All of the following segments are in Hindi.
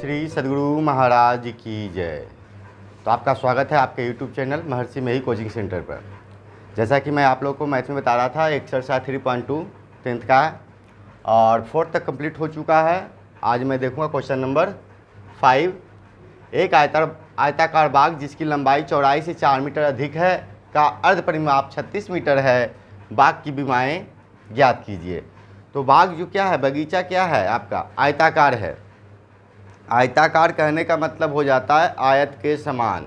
श्री सद्गुरु महाराज की जय। तो आपका स्वागत है आपके YouTube चैनल महर्षि मेही कोचिंग सेंटर पर। जैसा कि मैं आप लोगों को मैथ में बता रहा था, एक्सरसाइज 3.2 10th का है और 4th तक कंप्लीट हो चुका है। आज मैं देखूंगा क्वेश्चन नंबर 5। एक आयताकार बाग जिसकी लंबाई चौड़ाई से 4 मीटर अधिक है का अर्ध परिमाप 36 मीटर है, बाग की विमाएँ ज्ञात कीजिए। तो बाग जो क्या है, बगीचा क्या है आपका, आयताकार है। आयताकार कहने का मतलब हो जाता है आयत के समान।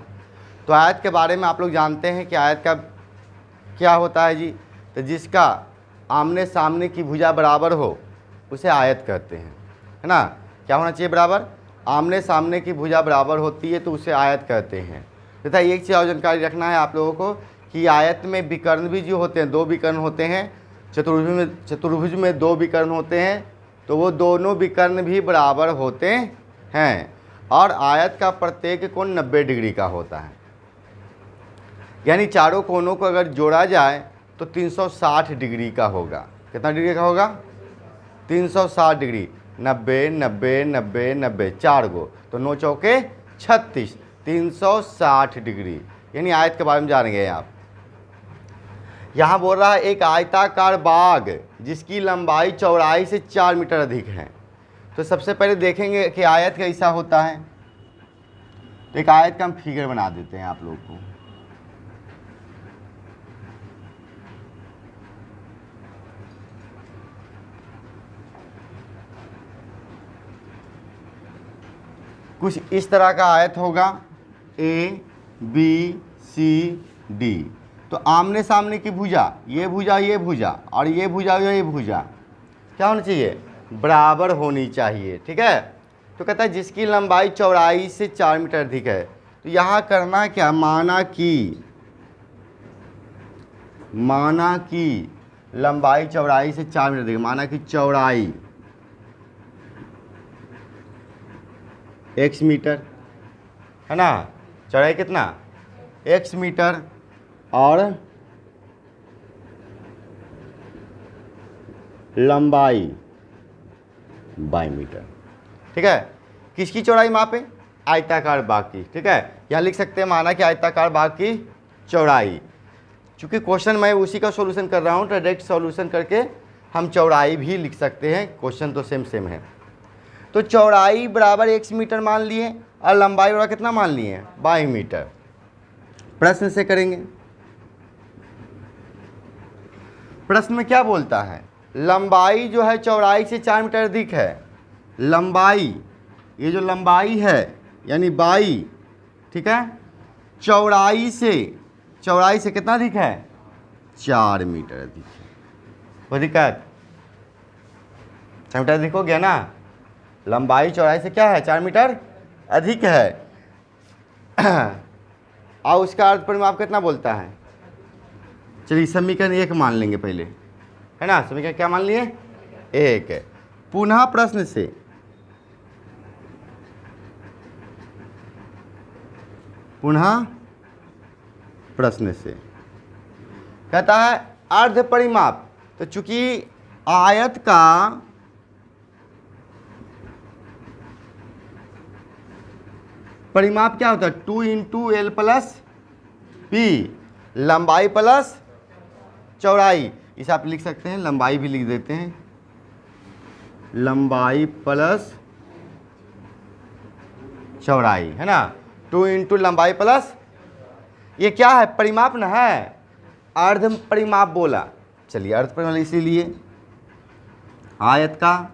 तो आयत के बारे में आप लोग जानते हैं कि आयत का क्या होता है जी। तो जिसका आमने सामने की भुजा बराबर हो उसे आयत कहते हैं, है ना। क्या होना चाहिए, बराबर। आमने सामने की भुजा बराबर होती है तो उसे आयत कहते हैं। तथा एक चीज़ और जानकारी रखना है आप लोगों को कि आयत में विकर्ण भी जो होते हैं, 2 विकर्ण होते हैं। चतुर्भुज में 2 विकर्ण होते हैं, तो वो दोनों विकर्ण भी बराबर होते हैं। और आयत का प्रत्येक कोण 90 डिग्री का होता है, यानी चारों कोनों को अगर जोड़ा जाए तो 360 डिग्री का होगा। कितना डिग्री का होगा, 360 डिग्री। 90 90 90 90 4 गो, तो 9 चौके 36, 360 डिग्री। यानी आयत के बारे में जानेंगे आप। यहाँ बोल रहा है एक आयताकार बाग जिसकी लंबाई चौड़ाई से 4 मीटर अधिक है। तो सबसे पहले देखेंगे कि आयत कैसा होता है। तो एक आयत का हम फिगर बना देते हैं आप लोग को। कुछ इस तरह का आयत होगा, A B C D। तो आमने सामने की भुजा, ये भुजा ये भुजा और ये भुजा ये भुजा क्या होनी चाहिए, बराबर होनी चाहिए, ठीक है। तो कहता है जिसकी लंबाई चौड़ाई से 4 मीटर अधिक है। तो यहाँ करना क्या, माना कि लंबाई चौड़ाई से 4 मीटर अधिक, माना कि चौड़ाई x मीटर, है ना। चौड़ाई कितना, x मीटर और लंबाई y मीटर, ठीक है। किसकी चौड़ाई मापे, आयताकार बाग की, ठीक है। यहाँ लिख सकते हैं माना कि आयताकार बाग की चौड़ाई। चूँकि क्वेश्चन मैं उसी का सॉल्यूशन कर रहा हूँ, डायरेक्ट सॉल्यूशन करके हम चौड़ाई भी लिख सकते हैं, क्वेश्चन तो सेम है। तो चौड़ाई बराबर x मीटर मान लिए और लंबाई बराबर कितना मान लिए, y मीटर। प्रश्न से करेंगे। प्रश्न में क्या बोलता है, लंबाई जो है चौड़ाई से 4 मीटर अधिक है। लंबाई, ये जो लंबाई है यानी y, ठीक है, चौड़ाई से कितना अधिक है, 4 मीटर अधिक है। कोई दिक्कत, 4 मीटर अधिक हो गया ना। लंबाई चौड़ाई से क्या है, 4 मीटर अधिक है। और उसका अर्ध परिमाप कितना बोलता है। चलिए समीकरण 1 मान लेंगे पहले, है ना। समीकरण क्या मान लिए, 1 है। पुनः प्रश्न से, कहता है अर्ध परिमाप। तो चूंकि आयत का परिमाप क्या होता है, 2 × L + P, लंबाई प्लस चौड़ाई। इसे आप लिख सकते हैं, लंबाई भी लिख देते हैं, लंबाई प्लस चौड़ाई, है ना। 2 × लंबाई प्लस, ये क्या है, परिमाप ना है, अर्ध परिमाप बोला। चलिए अर्ध परिमाप इसीलिए आयत का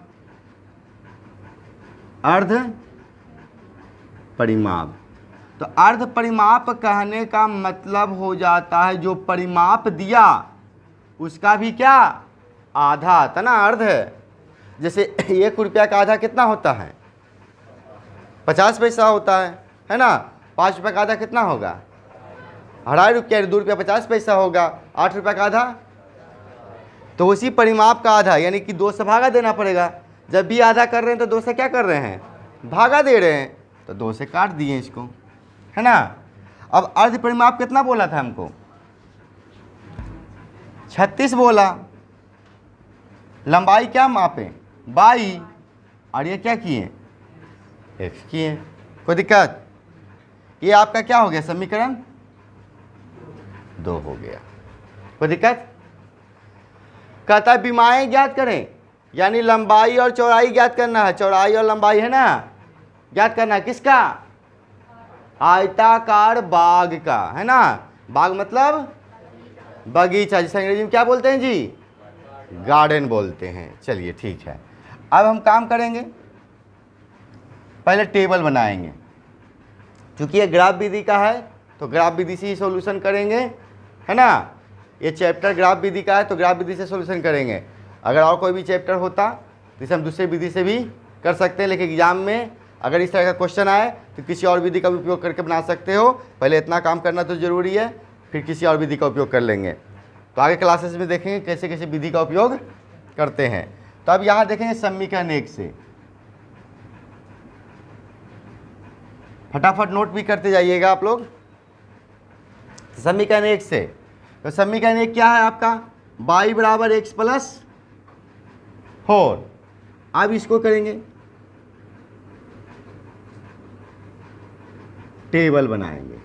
अर्ध परिमाप। तो अर्ध परिमाप कहने का मतलब हो जाता है जो परिमाप दिया उसका भी क्या, आधा था ना, अर्ध है। जैसे 1 रुपया का आधा कितना होता है, 50 पैसा होता है ना। 5 रुपये का आधा कितना होगा, 2.5 रुपया, 2 रुपया 50 पैसा होगा। 8 रुपये का आधा, तो उसी परिमाप का आधा, यानी कि 2 से भागा देना पड़ेगा। जब भी आधा कर रहे हैं तो 2 से क्या कर रहे हैं, भागा दे रहे हैं, तो 2 से काट दिए इसको, है ना। अब अर्ध परिमाप कितना बोला था हमको, 36 बोला। लंबाई क्या मापे, 22, और ये क्या किए, एक्स किए, कोई दिक्कत? ये आपका क्या हो गया, समीकरण 2 हो गया, कोई दिक्कत? कहता है विमाएं ज्ञात करें, यानी लंबाई और चौड़ाई ज्ञात करना है। चौड़ाई और लंबाई है ना, ज्ञात करना है किसका? आयताकार बाग का, है ना। बाग मतलब बगीचा, जिसे अंग्रेजी में क्या बोलते हैं जी? गार्डन बोलते हैं। चलिए ठीक है, अब हम काम करेंगे, पहले टेबल बनाएंगे। क्योंकि ये ग्राफ विधि का है तो ग्राफ विधि से ही सॉल्यूशन करेंगे, है ना। ये चैप्टर ग्राफ विधि का है तो ग्राफ विधि से सॉल्यूशन करेंगे। अगर और कोई भी चैप्टर होता तो इसे हम दूसरे विधि से भी कर सकते हैं, लेकिन एग्जाम में अगर इस तरह का क्वेश्चन आए तो किसी और विधि का भी उपयोग करके बना सकते हो। पहले इतना काम करना तो ज़रूरी है, फिर किसी और विधि का उपयोग कर लेंगे। तो आगे क्लासेस में देखेंगे कैसे कैसे विधि का उपयोग करते हैं। तो अब यहाँ देखेंगे समीकरण 1 से, फटाफट नोट भी करते जाइएगा आप लोग। समीकरण 1 से, तो समीकरण 1 क्या है आपका? y बराबर एक्स प्लस 4। अब इसको करेंगे, टेबल बनाएंगे।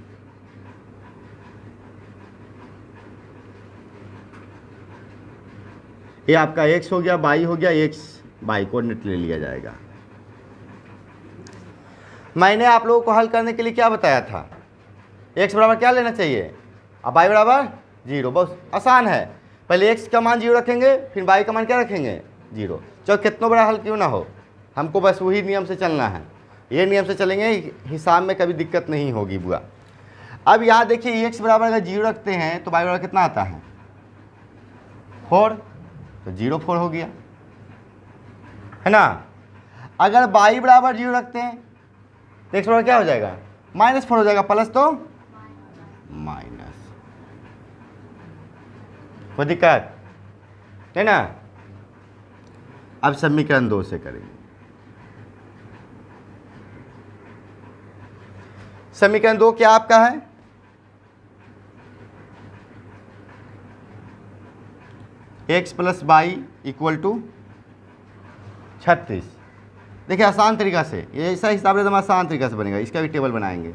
ये आपका x हो गया, y हो गया, x y कोऑर्डिनेट ले लिया जाएगा। मैंने आप लोगों को हल करने के लिए क्या बताया था? x बराबर क्या लेना चाहिए, अब y बराबर 0। बहुत आसान है, पहले x का मान 0 रखेंगे, फिर y का मान क्या रखेंगे, 0। चाहे कितना बड़ा हल क्यों ना हो, हमको बस वही नियम से चलना है। ये नियम से चलेंगे, हिसाब में कभी दिक्कत नहीं होगी बुआ। अब यहाँ देखिए x बराबर अगर 0 रखते हैं तो y बराबर कितना आता है, 4, तो 0 4 हो गया, है ना। अगर y बराबर 0 रखते हैं तो x बराबर क्या हो जाएगा, -4 हो जाएगा, प्लस तो माइनस, कोई दिक्कत है ना। अब समीकरण 2 से करेंगे। समीकरण 2 क्या आपका है, x plus y equal to 36। देखिए आसान तरीका से, ये ऐसा हिसाब एकदम आसान तरीका से बनेगा। इसका भी टेबल बनाएंगे,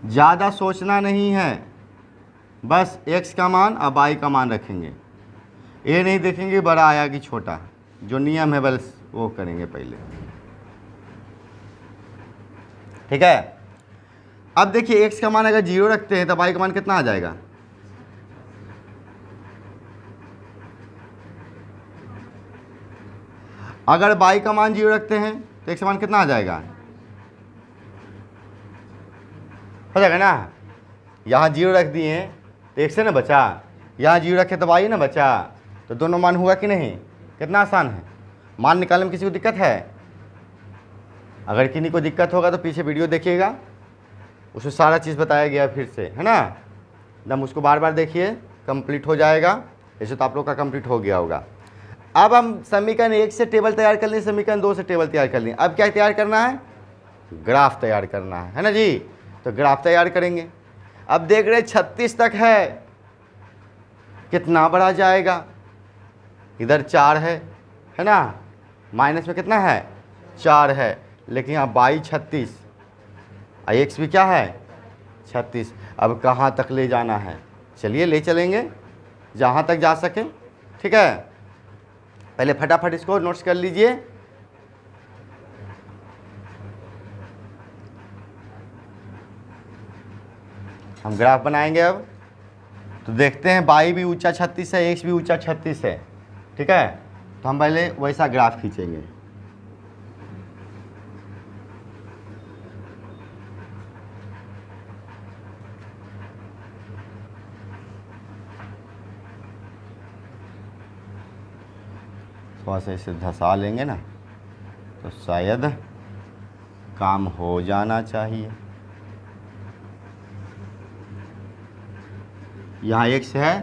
ज़्यादा सोचना नहीं है, बस x का मान और y का मान रखेंगे। ये नहीं देखेंगे बड़ा आया कि छोटा, जो नियम है बस वो करेंगे पहले, ठीक है। अब देखिए x का मान अगर 0 रखते हैं तो y का मान कितना आ जाएगा, अगर y का मान 0 रखते हैं तो x का मान कितना आ जाएगा, हो जाएगा ना। यहाँ 0 रख दिए हैं तो x से ना बचा, यहाँ 0 रखे तो y ना बचा, तो दोनों मान हुआ कि नहीं। कितना आसान है, मान निकालने में किसी को दिक्कत है? अगर किसी को दिक्कत होगा तो पीछे वीडियो देखिएगा, उसमें सारा चीज़ बताया गया फिर से, है ना। एकदम उसको बार बार देखिए, कंप्लीट हो जाएगा। ऐसे तो आप लोग का कंप्लीट हो गया होगा। अब हम समीकरण 1 से टेबल तैयार कर लिए, समीकरण 2 से टेबल तैयार कर लिए। अब क्या तैयार करना है, ग्राफ तैयार करना है ना जी। तो ग्राफ तैयार करेंगे। अब देख रहे 36 तक है, कितना बड़ा जाएगा, इधर 4 है ना, माइनस में कितना है, 4 है, लेकिन यहाँ बाई 36 और एक्स भी क्या है 36। अब कहाँ तक ले जाना है, चलिए ले चलेंगे जहाँ तक जा सके, ठीक है। पहले फटाफट इसको नोट्स कर लीजिए। हम ग्राफ बनाएंगे अब, तो देखते हैं बाई भी ऊंचा 36 है, एक्स भी ऊंचा 36 है, ठीक है। तो हम पहले वैसा ग्राफ खींचेंगे। थोड़ा सा इसे धंसा लेंगे ना तो शायद काम हो जाना चाहिए। यहाँ x है,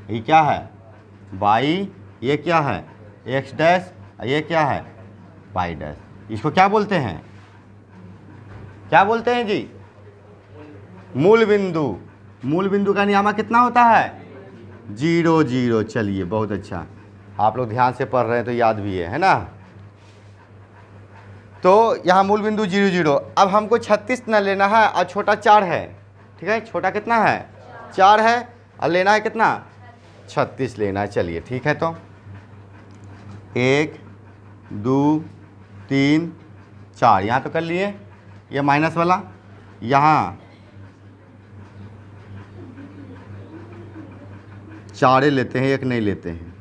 ये क्या है y, ये क्या है x डैश, ये क्या है y डैश। इसको क्या बोलते हैं, क्या बोलते हैं जी, मूल बिंदु। मूल बिंदु का नियामक कितना होता है, 0 0। चलिए बहुत अच्छा, आप लोग ध्यान से पढ़ रहे हैं तो याद भी है ना। तो यहाँ मूल बिंदु 0 0। अब हमको 36 न लेना है और छोटा 4 है, ठीक है। छोटा कितना है 4 है और लेना है कितना 36 लेना है। चलिए ठीक है, तो 1 2 3 4 यहाँ तो कर लिए। ये माइनस वाला यहाँ 4 लेते हैं, 1 नहीं लेते हैं।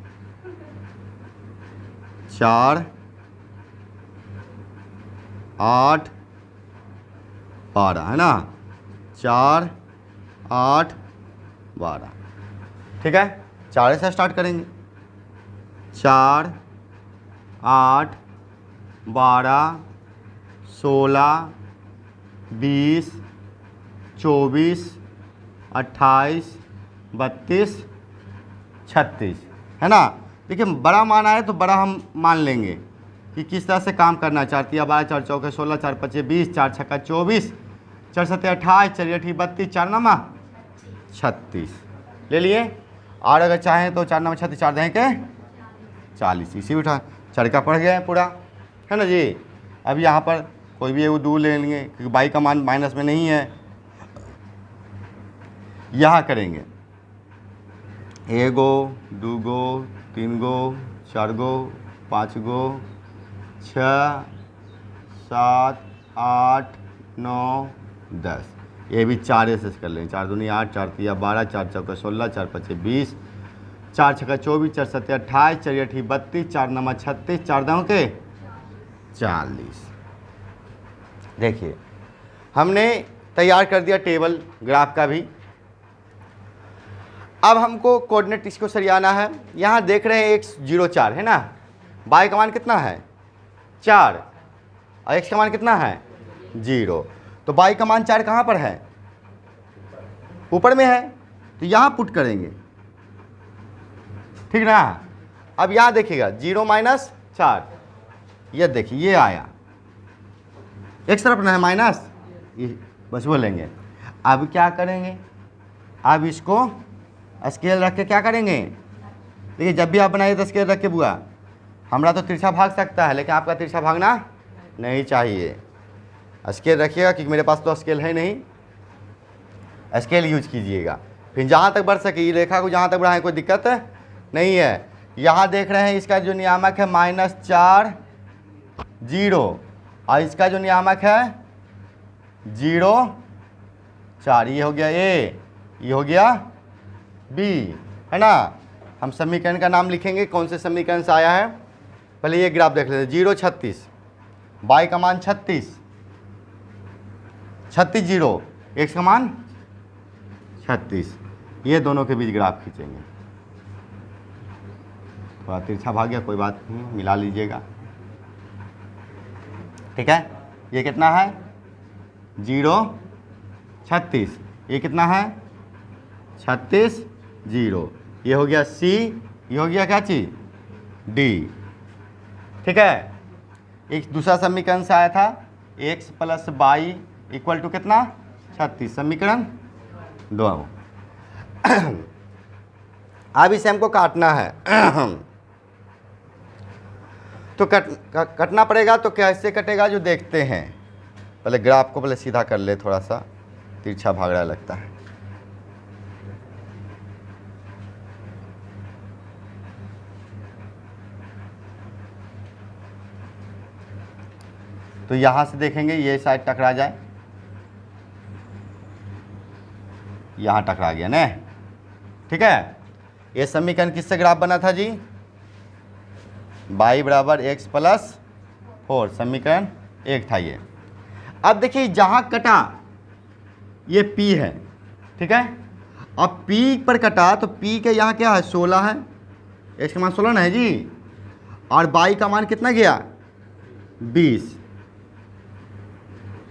4 8 12 है ना, 4 8 12, ठीक है। 4 से स्टार्ट करेंगे। 4 8 12 16 20 24 28 32 36 है ना। देखिए बड़ा मान आए तो बड़ा हम मान लेंगे कि किस तरह से काम करना। 4 तिया 12, 4 चौके 16, 4 पचे 20, 4 छक्का 24, 4 सत्ते 28, 4 अठी 32, 4 नमा 36 ले लिए। और अगर चाहें तो 4 नमा 36, 4 दें के 40, इसी उठा चरका पड़ गया है पूरा, है ना जी। अब यहाँ पर कोई भी वो दूर ले लेंगे क्योंकि बाई का मान माइनस में नहीं है। यहाँ करेंगे 1 गो 2 गो 3 गो 4 गो 5 गो 6 7 8 9 10, ये भी 4 से कर लें। 4 दूनी 8, 4 तिया 12, 4 चौका 16, 4 पचे 20, 4 छक्का 24, 4 सत्ते 28, 4 अठी 32, 4 नमा 36, 4 दाँव के 40। देखिए हमने तैयार कर दिया टेबल ग्राफ का भी। अब हमको कोऑर्डिनेट इसको सरियाना है। यहाँ देख रहे हैं x 0 4 है ना, y का मान कितना है 4 और x का मान कितना है 0। तो y का मान 4 कहाँ पर है, ऊपर में है, तो यहाँ पुट करेंगे, ठीक ना। अब यहाँ देखिएगा 0 - 4, ये देखिए ये आया, एक तरफ ना है माइनस, ये बस बोलेंगे। अब क्या करेंगे, अब इसको स्केल रख के क्या करेंगे। देखिए जब भी आप बनाइए तो स्केल रख के बुआ, हमारा तो तिरछा भाग सकता है लेकिन आपका तिरछा भागना नहीं चाहिए। स्केल रखिएगा क्योंकि मेरे पास तो स्केल है नहीं, स्केल यूज कीजिएगा। फिर जहाँ तक बढ़ सके ये रेखा को जहाँ तक बढ़ाएं कोई दिक्कत नहीं है। यहाँ देख रहे हैं इसका जो नियामक है -4 0 और इसका जो नियामक है 0 4, ये हो गया A, ये हो गया B, है ना। हम समीकरण का नाम लिखेंगे, कौन से समीकरण से आया है। पहले ये ग्राफ देख लेते हैं। 0 36, y का मान 36, 36 0, x का मान 36, ये दोनों के बीच ग्राफ खींचेंगे। थोड़ा तिरछा भाग गया, कोई बात नहीं, मिला लीजिएगा, ठीक है। ये कितना है 0 36, ये कितना है 36 0, ये हो गया C, ये हो गया क्या चीज़ D, ठीक है। एक दूसरा समीकरण से आया था x + y = कितना 36, समीकरण 2। अब इसे हमको काटना है तो कटना पड़ेगा। तो कैसे कटेगा जो देखते हैं। पहले ग्राफ को पहले सीधा कर ले, थोड़ा सा तिरछा भाग रहा लगता है। तो यहाँ से देखेंगे ये साइड टकरा जाए, यहाँ टकरा गया ना, ठीक है। ये समीकरण किससे ग्राफ बना था जी, y = x + 4, समीकरण 1 था ये। अब देखिए जहाँ कटा ये P है, ठीक है। अब P पर कटा तो P के यहाँ क्या है 16 है, x का मान 16 ना है जी, और y का मान कितना गया 20।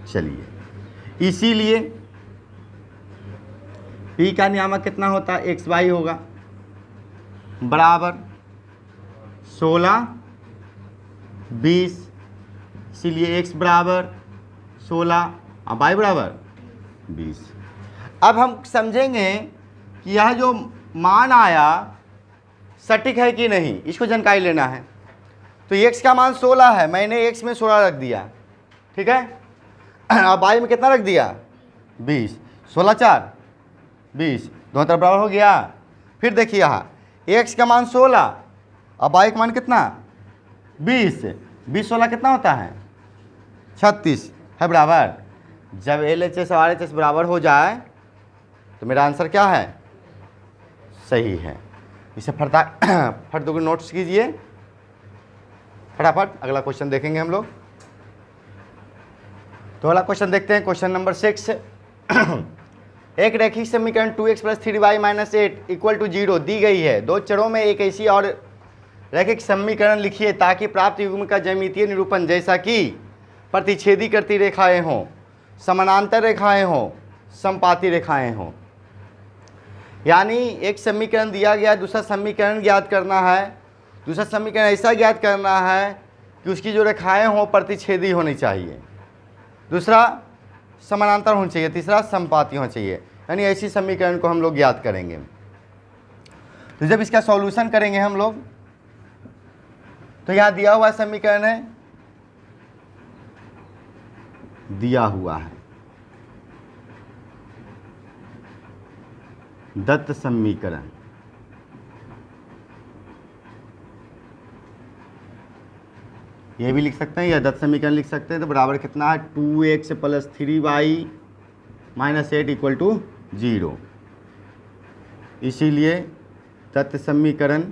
चलिए इसीलिए P का नियामक कितना होता है xy होगा, बराबर 16 20, इसीलिए x बराबर 16 और y बराबर 20। अब हम समझेंगे कि यह जो मान आया सटीक है कि नहीं, इसको जानकारी लेना है। तो x का मान 16 है, मैंने x में 16 रख दिया, ठीक है। अब y में कितना रख दिया 20, 16 4 20, दोनों तरफ बराबर हो गया। फिर देखिए यहाँ x का मान 16, अब y का मान कितना 20, 20 16 कितना होता है 36 है बराबर। जब LHS और RHS बराबर हो जाए तो मेरा आंसर क्या है सही है। इसे फट दो नोट्स कीजिए फटाफट। अगला क्वेश्चन देखेंगे हम लोग। तो अगला क्वेश्चन देखते हैं, क्वेश्चन नंबर 6। एक रैखिक समीकरण 2x + 3y - 8 = 0 दी गई है। दो चरों में एक ऐसी और रैखिक समीकरण लिखिए ताकि प्राप्त युग्म का ज्यामितीय निरूपण जैसा कि प्रतिच्छेदी करती रेखाएं हों, समानांतर रेखाएं हों, समपाती रेखाएं हों। यानी एक समीकरण दिया गया, दूसरा समीकरण ज्ञात करना है। दूसरा समीकरण ऐसा ज्ञात करना है कि उसकी जो रेखाएं हों प्रतिच्छेदी होनी चाहिए, दूसरा समानांतर होना चाहिए, तीसरा समपाती होना चाहिए। यानी ऐसी समीकरण को हम लोग ज्ञात करेंगे। तो जब इसका सॉल्यूशन करेंगे हम लोग, तो यहाँ दिया हुआ समीकरण है, दिया हुआ है दत्त समीकरण। ये भी लिख सकते हैं या दत्त समीकरण लिख सकते हैं। तो बराबर कितना है 2x + 3y - 8 = 0। इसीलिए दत्त समीकरण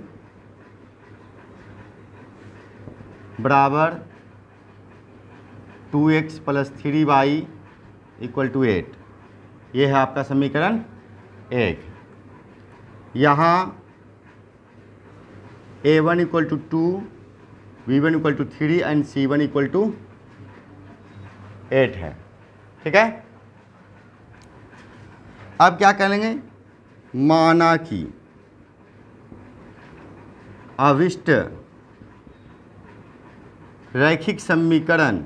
बराबर 2x + 3y = 8। ये है आपका समीकरण 1। यहाँ a1 = 2, b1 = 3 एंड c1 = 8 है। ठीक है। अब क्या करेंगे, माना कि अविष्ट रैखिक समीकरण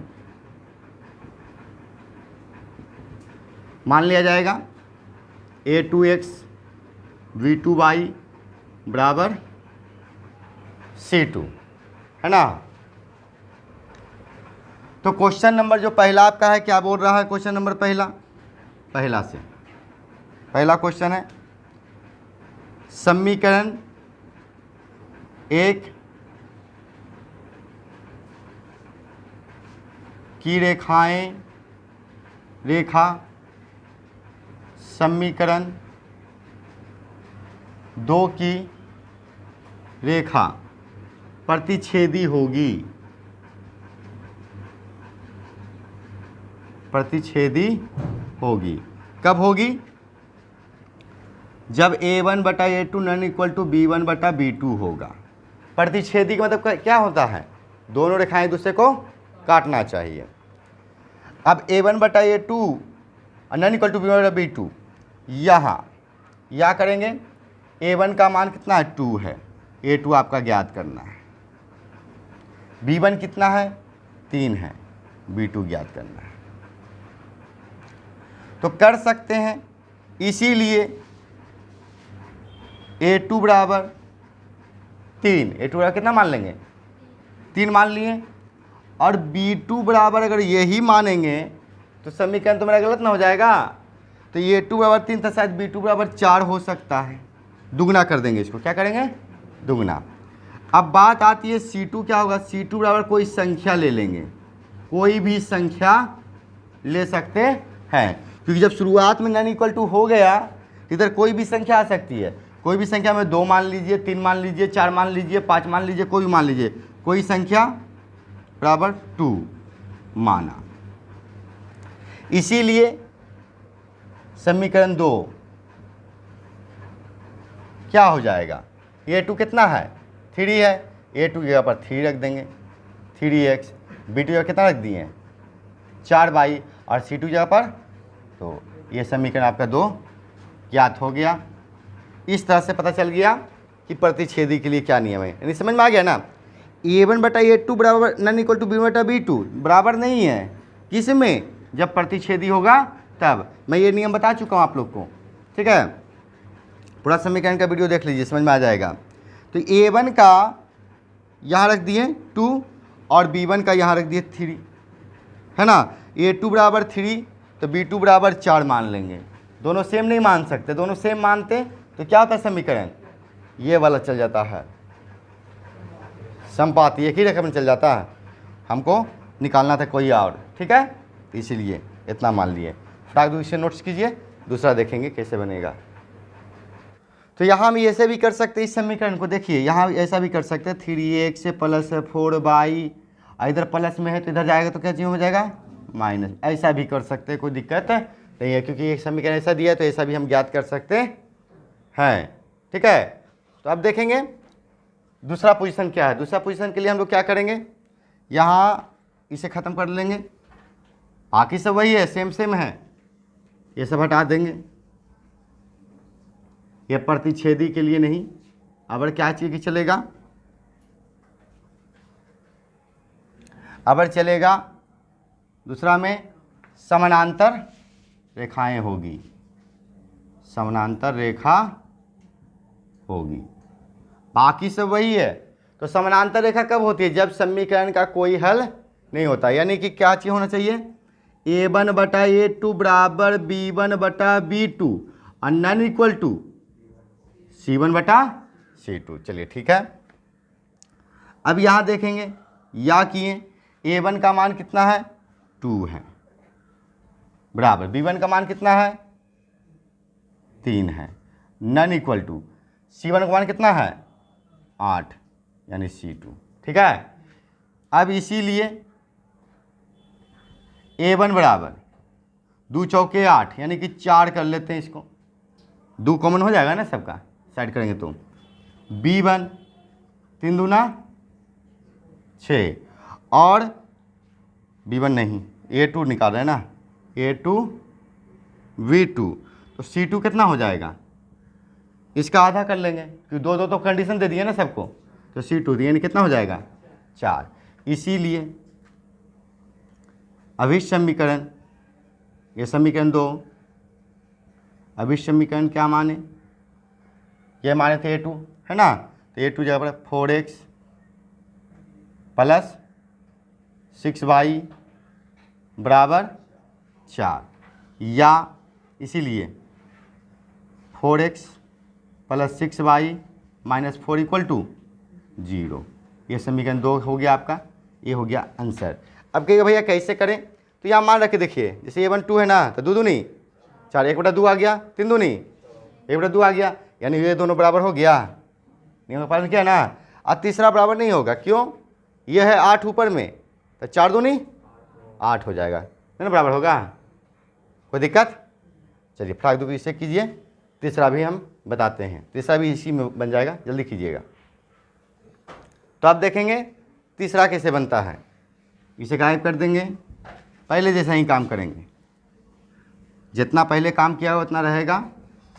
मान लिया जाएगा a2x v2y बराबर c2, है ना। तो क्वेश्चन नंबर जो पहला आपका है, क्या बोल रहा है क्वेश्चन नंबर पहला से पहला क्वेश्चन है, समीकरण 1 की रेखा समीकरण 2 की रेखा प्रतिच्छेदी होगी। कब होगी, जब a1/a2 = b1/b2 होगा। प्रतिच्छेदी का मतलब क्या होता है, दोनों रेखाएं एक दूसरे को काटना चाहिए। अब a1/a2 = b1/b2, यहाँ या करेंगे a1 का मान कितना है 2 है, a2 आपका ज्ञात करना है, b1 कितना है 3 है, b2 ज्ञात करना है। तो कर सकते हैं, इसीलिए a2 बराबर 3, a2 बराबर कितना मान लेंगे 3 मान लिए, और b2 बराबर अगर यही मानेंगे तो समीकरण तो मेरा गलत ना हो जाएगा। तो ये a2 बराबर 3 था, शायद b2 बराबर 4 हो सकता है। दुगना कर देंगे इसको, क्या करेंगे दुगना। अब बात आती है c2 क्या होगा, c2 बराबर कोई संख्या ले लेंगे, कोई भी संख्या ले सकते हैं, क्योंकि जब शुरुआत में n = हो गया इधर कोई भी संख्या आ सकती है। कोई भी संख्या में 2 मान लीजिए, 3 मान लीजिए, 4 मान लीजिए, 5 मान लीजिए, कोई भी मान लीजिए, कोई संख्या बराबर 2 माना। इसीलिए समीकरण 2 क्या हो जाएगा, a2 कितना है 3 है, a2 की जगह पर 3 रख देंगे, 3x, b2 जगह कितना रख दिए 4y, और c2 जगह पर, तो ये समीकरण आपका 2 ज्ञात हो गया। इस तरह से पता चल गया कि प्रतिच्छेदी के लिए क्या नियम है। यानी समझ में आ गया ना, a1/a2 बराबर n = b1/b2 बराबर नहीं है, किस में, जब प्रतिच्छेदी होगा तब। मैं ये नियम बता चुका हूँ आप लोग को, ठीक है। पूरा समीकरण का वीडियो देख लीजिए, समझ में आ जाएगा। तो a1 का यहाँ रख दिए 2 और b1 का यहाँ रख दिए 3, है ना। A2 बराबर 3 तो B2 बराबर 4 मान लेंगे। दोनों सेम नहीं मान सकते, दोनों सेम मानते तो क्या होता है समीकरण, ये वाला चल जाता है, संपाती एक ही रेखा में चल जाता है। हमको निकालना था कोई और, ठीक है, तो इसीलिए इतना मान लिए। फटाक दो इसे नोट्स कीजिए, दूसरा देखेंगे कैसे बनेगा। तो यहाँ हम ऐसे भी कर सकते हैं इस समीकरण को, देखिए यहाँ ऐसा भी कर सकते हैं 3x प्लस 4y, इधर प्लस में है तो इधर जाएगा तो क्या चीज़ हो जाएगा माइनस, ऐसा भी कर सकते हैं, कोई दिक्कत नहीं है, क्योंकि एक समीकरण ऐसा दिया है तो ऐसा भी हम ज्ञात कर सकते हैं, ठीक है। तो अब देखेंगे दूसरा पोजीशन क्या है। दूसरा पोजीशन के लिए हम लोग क्या करेंगे, यहाँ इसे ख़त्म कर लेंगे, बाकी सब वही है, सेम सेम है, ये सब हटा देंगे, ये प्रतिच्छेदी के लिए नहीं। अब क्या चीज़ की चलेगा, अब चलेगा दूसरा में समानांतर रेखाएं होगी, समानांतर रेखा होगी, बाकी सब वही है। तो समानांतर रेखा कब होती है, जब समीकरण का कोई हल नहीं होता, यानी कि क्या चीज़ होना चाहिए, A1 बटा A2 बराबर B1 बटा B2 और नॉन इक्वल टू C1 बटा C2। चलिए ठीक है। अब यहाँ देखेंगे या किए A1 का मान कितना है 2 है, बराबर B1 का मान कितना है 3 है, नॉन इक्वल टू C1 का मान कितना है 8 यानी C2, ठीक है। अब इसीलिए A1 बराबर 2 चौके 8 यानी कि 4 कर लेते हैं, इसको 2 कॉमन हो जाएगा ना सबका, साइड करेंगे तो B1 3 दूना 6 और B1 नहीं A2 निकाल रहे हैं ना, A2 V2 तो C2 कितना हो जाएगा, इसका आधा कर लेंगे क्योंकि दो दो तो कंडीशन दे दिए ना सबको, तो C2 यानी कितना हो जाएगा 4। इसीलिए अभिष्ट समीकरण, ये समीकरण 2, अभिष्ट समीकरण क्या माने, ये माने थे A2 है ना, तो A2 जगह पर 4x प्लस 6y बराबर 4, या इसीलिए 4x plus 6y minus 4 equal to 0। ये समीकरण 2 हो गया आपका, ये हो गया आंसर। अब कहिएगा भैया कैसे करें, तो यहाँ मान रखे देखिए, जैसे A1 2 है ना, तो 2 दूनी 4, 1 बटा 2 आ गया, 3 दूनी 1 बटा 2 आ गया, यानी ये दोनों बराबर हो गया, नियम का पालन किया ना। अब तीसरा बराबर नहीं होगा, क्यों, ये है 8 ऊपर में, तो 4 दूनी 8 हो जाएगा, है ना, बराबर होगा, कोई दिक्कत। चलिए फटाक दो इसे कीजिए, तीसरा भी हम बताते हैं, तीसरा भी इसी में बन जाएगा, जल्दी कीजिएगा। तो आप देखेंगे तीसरा कैसे बनता है, इसे गायब कर देंगे, पहले जैसा ही काम करेंगे, जितना पहले काम किया उतना रहेगा,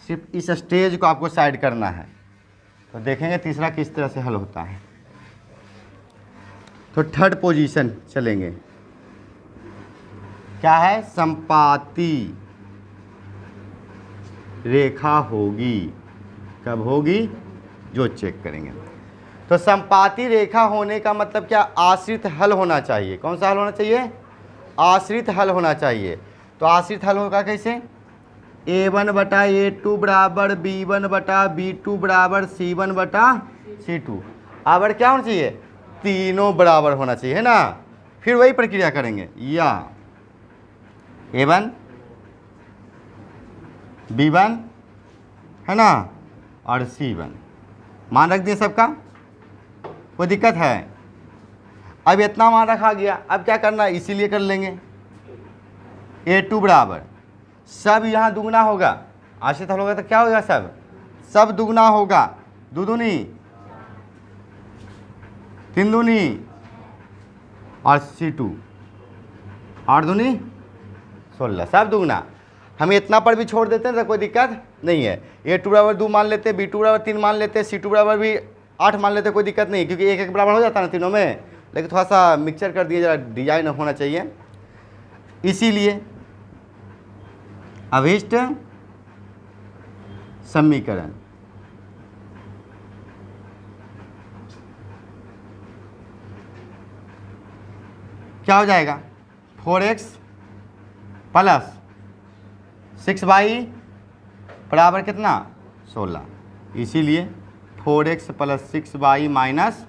सिर्फ इस स्टेज को आपको साइड करना है। तो देखेंगे तीसरा किस तरह से हल होता है। तो थर्ड पोजीशन चलेंगे, क्या है, संपाती रेखा होगी, कब होगी, जो चेक करेंगे। तो संपाती रेखा होने का मतलब क्या, आश्रित हल होना चाहिए। कौन सा हल होना चाहिए, आश्रित हल होना चाहिए। तो आश्रित हल होगा कैसे, A1 बटा A2 बराबर B1 बटा B2 बराबर C1 बटा C2। अब क्या होना चाहिए, तीनों बराबर होना चाहिए, है ना। फिर वही प्रक्रिया करेंगे, या A1 B1 है ना और C1 मान रख दिए सबका, कोई दिक्कत है। अब इतना मान रखा गया, अब क्या करना है, इसीलिए कर लेंगे A2 बराबर सब यहाँ दुगना होगा, आश्रित हल होगा तो क्या होगा, सब दुगना होगा, 2 दूनी 3 दूनी और C2 8 दूनी 16, सब दुगना। हम इतना पर भी छोड़ देते हैं तो कोई दिक्कत नहीं है। A2 बराबर 2 मान लेते, B2 बराबर 3 मान लेते, C2 बराबर भी 8 मान लेते, कोई दिक्कत नहीं, क्योंकि एक एक बराबर हो जाता है ना तीनों में, लेकिन थोड़ा सा मिक्सचर कर दिए, ज़रा डिजाइन होना चाहिए। इसीलिए अभिष्ट समीकरण क्या हो जाएगा, 4x प्लस 6y बराबर कितना 16, इसीलिए 4x plus 6y minus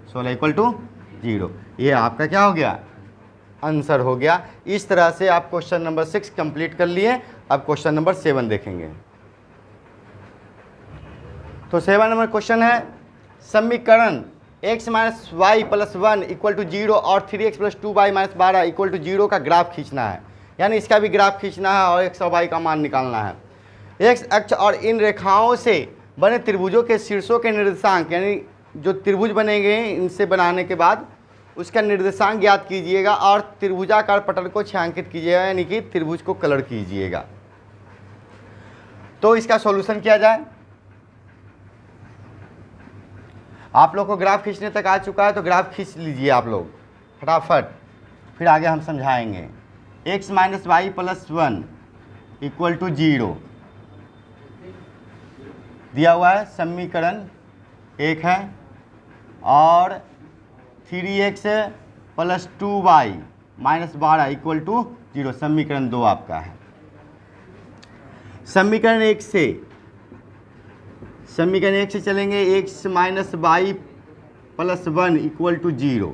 16 equal to 0। ये आपका क्या हो गया, आंसर हो गया। इस तरह से आप क्वेश्चन नंबर 6 कंप्लीट कर लिए। अब क्वेश्चन नंबर 7 देखेंगे। तो 7 नंबर क्वेश्चन है, समीकरण x minus y plus 1 equal to 0 और 3x plus 2y minus 12 equal to 0 का ग्राफ खींचना है। यानी इसका भी ग्राफ खींचना है और x और y का मान निकालना है। x अक्ष और इन रेखाओं से बने त्रिभुजों के शीर्षों के निर्देशांक, यानी जो त्रिभुज बनेंगे इनसे बनाने के बाद उसका निर्देशांक ज्ञात कीजिएगा और त्रिभुजाकार पटल को छायांकित कीजिएगा, यानी कि त्रिभुज को कलर कीजिएगा। तो इसका सॉल्यूशन किया जाए। आप लोग को ग्राफ खींचने तक आ चुका है, तो ग्राफ खींच लीजिए आप लोग फटाफट, फिर आगे हम समझाएंगे। x minus y plus 1 equal to 0 दिया हुआ है, समीकरण 1 है, और 3x plus 2y minus 12 equal to 0 समीकरण 2 आपका है। समीकरण 1 से चलेंगे, x minus y plus 1 equal to 0,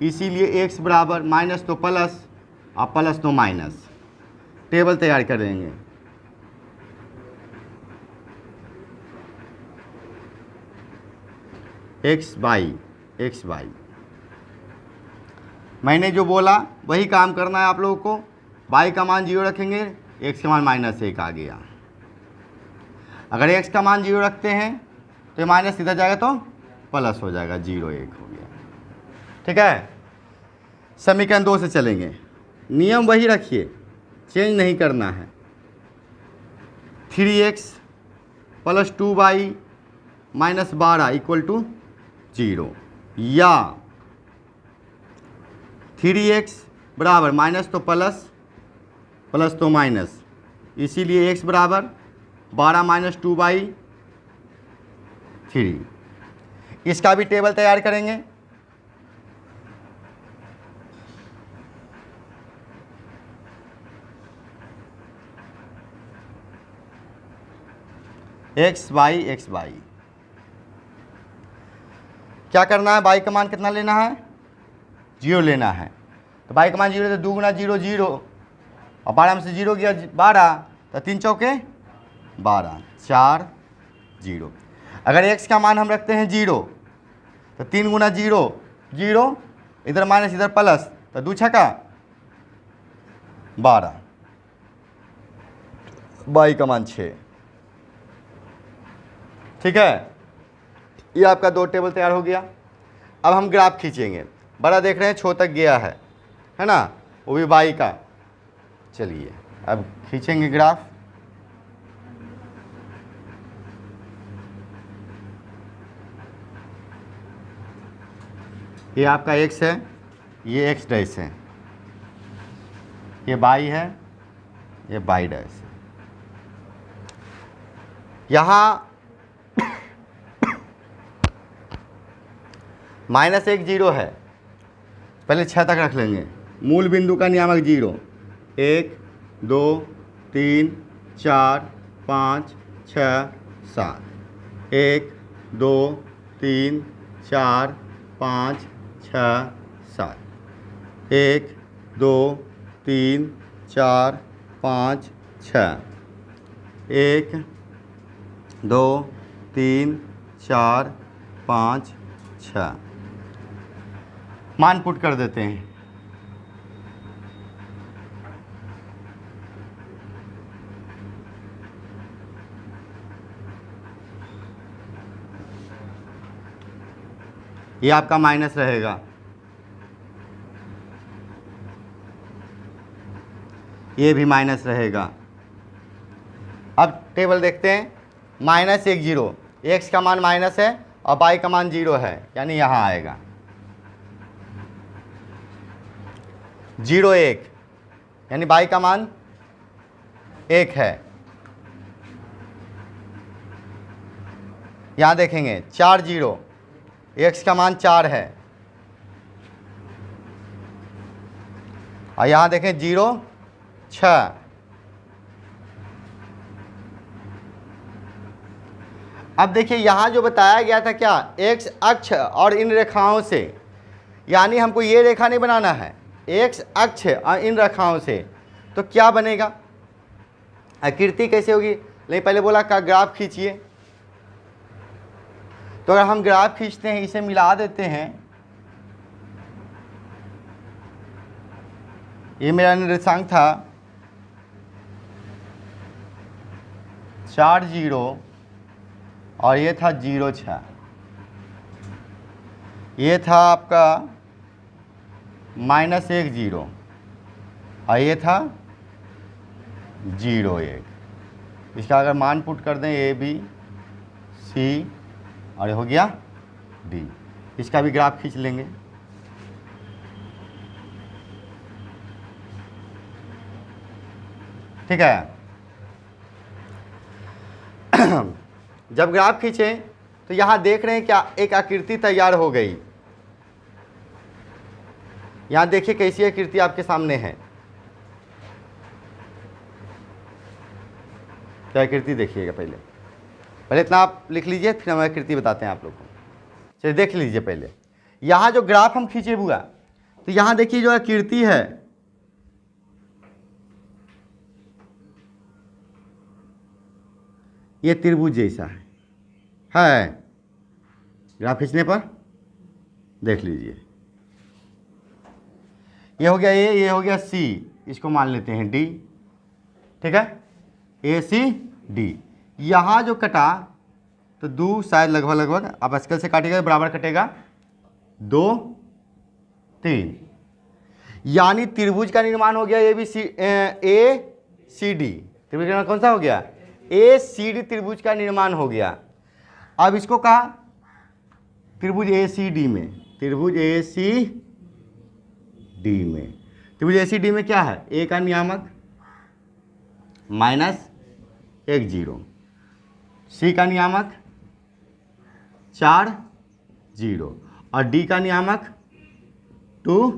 इसीलिए x बराबर माइनस तो प्लस और प्लस तो माइनस, टेबल तैयार कर देंगे। एक्स वाई मैंने जो बोला वही काम करना है आप लोगों को। y का मान 0 रखेंगे, x का मान माइनस 1 आ गया। अगर x का मान 0 रखते हैं तो ये माइनस इधर जाएगा तो प्लस हो जाएगा, 0 1 हो गया। ठीक है, समीकरण 2 से चलेंगे। नियम वही रखिए, चेंज नहीं करना है। 3x plus 2y minus 12 equal to 0, या 3x बराबर माइनस तो प्लस, प्लस तो माइनस, इसीलिए x बराबर 12 माइनस 2/3। इसका भी टेबल तैयार करेंगे। एक्स वाई क्या करना है, y का मान कितना लेना है, 0 लेना है। तो y का मान 0 तो 2 गुना 0 0, और 12 में से 0 गया 12, तो 3 चौके 12, 4 0। अगर x का मान हम रखते हैं 0, तो 3 गुना 0 0, इधर माइनस इधर प्लस, तो 2 छक्का 12, y का मान 6। ठीक है, ये आपका 2 टेबल तैयार हो गया। अब हम ग्राफ खींचेंगे। बड़ा देख रहे हैं, छो तक गया है ना, वो भी y का। चलिए अब खींचेंगे ग्राफ। ये आपका x है, ये x डैश है, ये y है, ये y डैश है। यहाँ माइनस 1 0 है, पहले 6 तक रख लेंगे। मूल बिंदु का नियामक 0, 1 2 3 4 5 6 7, 1 2 3 4 5 6 7, 1 2 3 4 5 6, 1 2 3 4 5 6। मान पुट कर देते हैं। ये आपका माइनस रहेगा, ये भी माइनस रहेगा। अब टेबल देखते हैं। माइनस 1 0, x का मान माइनस है और y का मान 0 है, यानी यहाँ आएगा 0 1, यानी y का मान 1 है। यहाँ देखेंगे 4 0, x का मान 4 है, और यहाँ देखें 0 6। अब देखिए यहाँ जो बताया गया था क्या, एक्स अक्ष और इन रेखाओं से, यानी हमको ये रेखा नहीं बनाना है, एक्स अक्ष और इन रेखाओं से, तो क्या बनेगा, आकृति कैसे होगी। लेकिन पहले बोला का ग्राफ खींचिए, तो अगर हम ग्राफ खींचते हैं, इसे मिला देते हैं, ये मेरा निर्देशांक था 4 0 और ये था 0 6, ये था आपका -1 0 और ये था 0 1। इसका अगर मान पुट कर दें A B C और ये हो गया D, इसका भी ग्राफ खींच लेंगे। ठीक है। जब ग्राफ खींचें तो यहाँ देख रहे हैं क्या, एक आकृति तैयार हो गई। यहाँ देखिए कैसी आकृति आपके सामने है, क्या आकृति देखिएगा। पहले इतना आप लिख लीजिए, फिर हम आकृति बताते हैं आप लोग को। चलिए देख लीजिए पहले, यहाँ जो ग्राफ हम खींचे हुआ, तो यहाँ देखिए जो आकृति है, ये त्रिभुज जैसा है। ग्राफ खींचने पर देख लीजिए, ये हो गया A, ये हो गया C, इसको मान लेते हैं D। ठीक है, AC D। यहाँ जो कटा तो 2 शायद लगभग अब स्केल से काटेगा बराबर कटेगा 2 3, यानी त्रिभुज का निर्माण हो गया ACD। त्रिभुज का कौन सा हो गया, ACD त्रिभुज का निर्माण हो गया। अब इसको कहा त्रिभुज ACD में, त्रिभुज ACD में क्या है, A का नियामक -1 0, C का नियामक 4 0 और D का नियामक 2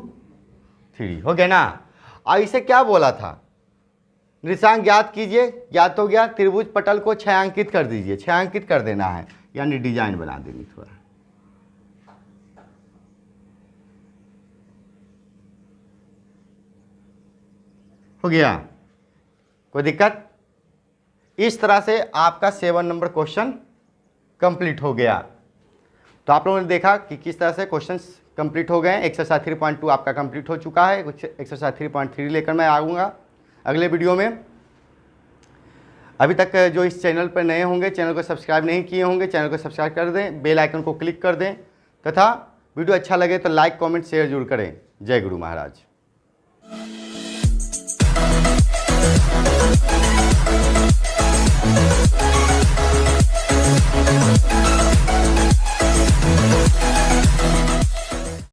3। हो गया ना। अब इसे क्या बोला था, निर्देशांक ज्ञात कीजिए, ज्ञात हो गया। त्रिभुज पटल को छायांकित कर दीजिए, छायांकित कर देना है, यानी डिजाइन बना देनी थोड़ा। हो गया, कोई दिक्कत। इस तरह से आपका 7 नंबर क्वेश्चन कंप्लीट हो गया। तो आप लोगों ने देखा कि किस तरह से क्वेश्चंस कंप्लीट हो गए। एक्सरसाइज 3.2 आपका कंप्लीट हो चुका है। कुछ एक्सरसाइज 3.3 लेकर मैं आऊँगा अगले वीडियो में। अभी तक जो इस चैनल पर नए होंगे, चैनल को सब्सक्राइब नहीं किए होंगे, चैनल को सब्सक्राइब कर दें, बेल आइकन को क्लिक कर दें, तथा वीडियो अच्छा लगे तो लाइक कमेंट शेयर जरूर करें। जय गुरु महाराज।